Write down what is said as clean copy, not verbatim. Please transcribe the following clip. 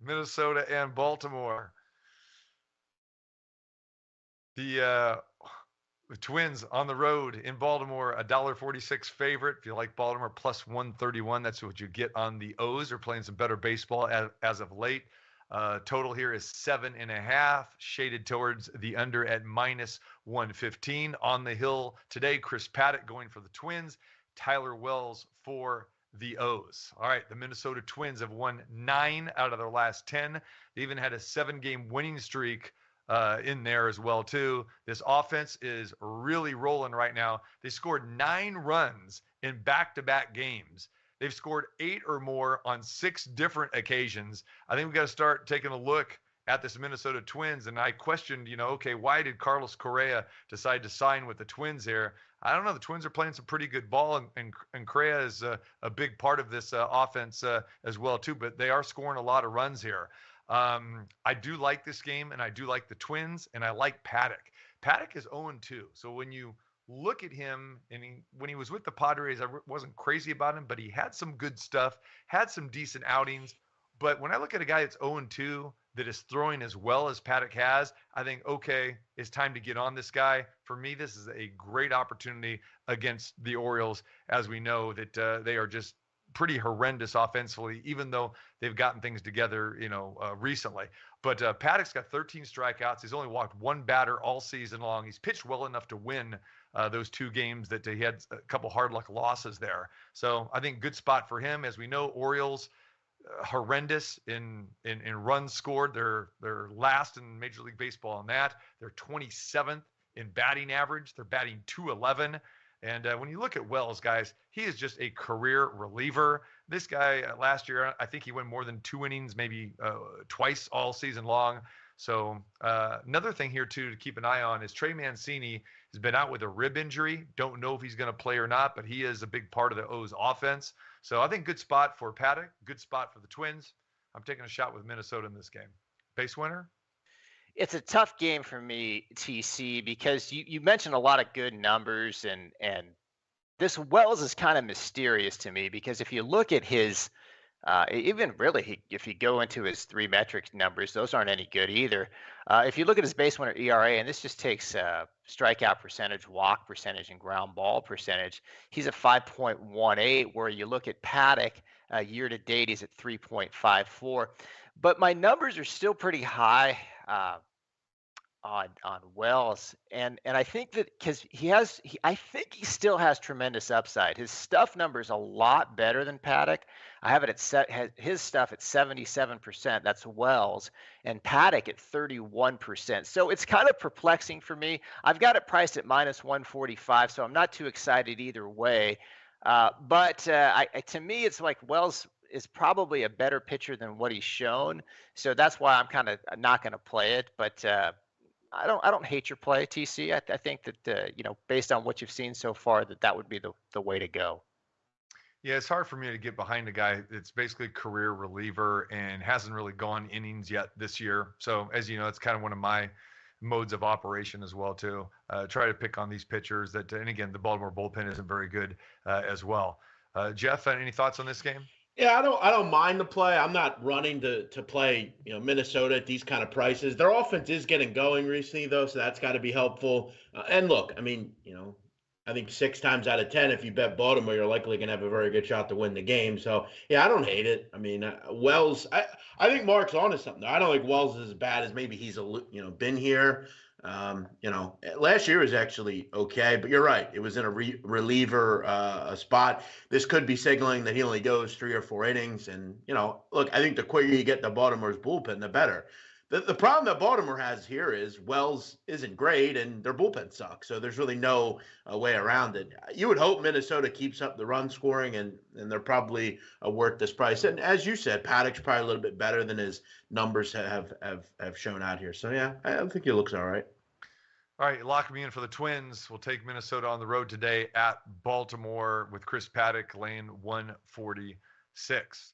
Minnesota and Baltimore. The Twins on the road in Baltimore, $1.46 favorite. If you like Baltimore, plus 131. That's what you get on the O's. They're playing some better baseball as of late. Total here is 7.5, shaded towards the under at minus 115. On the hill today, Chris Paddack going for the Twins, Tyler Wells for the O's. All right, the Minnesota Twins have won 9 out of their last 10. They even had a 7-game winning streak in there as well too. This offense is really rolling right now. They scored 9 runs in back-to-back games. They've scored 8 or more on 6 different occasions. I think we got to start taking a look at this Minnesota Twins. And I questioned, okay, why did Carlos Correa decide to sign with the Twins here? I don't know. The Twins are playing some pretty good ball, and Correa is a big part of this offense as well too. But they are scoring a lot of runs here. I do like this game, and I do like the Twins, and I like Paddack. Paddack is 0-2. So when you look at him, and when he was with the Padres, I wasn't crazy about him, but he had some good stuff, had some decent outings. But when I look at a guy that's 0-2 that is throwing as well as Paddack has, I think, okay, it's time to get on this guy. For me, this is a great opportunity against the Orioles, as we know that they are just pretty horrendous offensively, even though they've gotten things together, recently. But Paddack's got 13 strikeouts. He's only walked 1 batter all season long. He's pitched well enough to win those 2 games that he had a couple hard luck losses there. So I think good spot for him. As we know, Orioles horrendous in runs scored. They're last in Major League Baseball on that. They're 27th in batting average. They're batting .211. And when you look at Wells, guys, he is just a career reliever. This guy last year, I think he went more than 2 innings, maybe twice all season long. So another thing here, too, to keep an eye on is Trey Mancini has been out with a rib injury. Don't know if he's going to play or not, but he is a big part of the O's offense. So I think good spot for Paddack, good spot for the Twins. I'm taking a shot with Minnesota in this game. Base winner? It's a tough game for me, TC, because you mentioned a lot of good numbers, and this Wells is kind of mysterious to me because if you look at his even really, if you go into his 3 metric numbers, those aren't any good either. If you look at his base winner ERA, and this just takes strikeout percentage, walk percentage, and ground ball percentage, he's at 5.18, where you look at Paddack year to date, he's at 3.54. But my numbers are still pretty high on Wells, and I think that because I think he still has tremendous upside. His stuff number is a lot better than Paddack. I have it at his stuff at 77%. That's Wells, and Paddack at 31%. So it's kind of perplexing for me. I've got it priced at minus 145, so I'm not too excited either way. But to me, it's like Wells is probably a better pitcher than what he's shown. So that's why I'm kind of not going to play it. But I don't hate your play, TC. I think that based on what you've seen so far, that would be the way to go. Yeah, it's hard for me to get behind a guy that's basically a career reliever and hasn't really gone innings yet this year. So as you know, it's kind of one of my modes of operation as well too. Try to pick on these pitchers and again, the Baltimore bullpen isn't very good as well. Jeff, any thoughts on this game? Yeah, I don't mind the play. I'm not running to play, Minnesota at these kind of prices. Their offense is getting going recently, though, so that's got to be helpful. And look, I mean, I think 6 times out of 10, if you bet Baltimore, you're likely going to have a very good shot to win the game. So, yeah, I don't hate it. I mean, Wells, I think Mark's onto something. I don't think Wells is as bad as maybe he's been here. Last year was actually okay, but you're right. It was in a reliever spot. This could be signaling that he only goes 3 or 4 innings. And, look, I think the quicker you get to Baltimore's bullpen, the better. The problem that Baltimore has here is Wells isn't great and their bullpen sucks. So there's really no way around it. You would hope Minnesota keeps up the run scoring and they're probably worth this price. And as you said, Paddack's probably a little bit better than his numbers have shown out here. So, yeah, I think it looks all right. All right, lock me in for the Twins. We'll take Minnesota on the road today at Baltimore with Chris Paddack laying 146.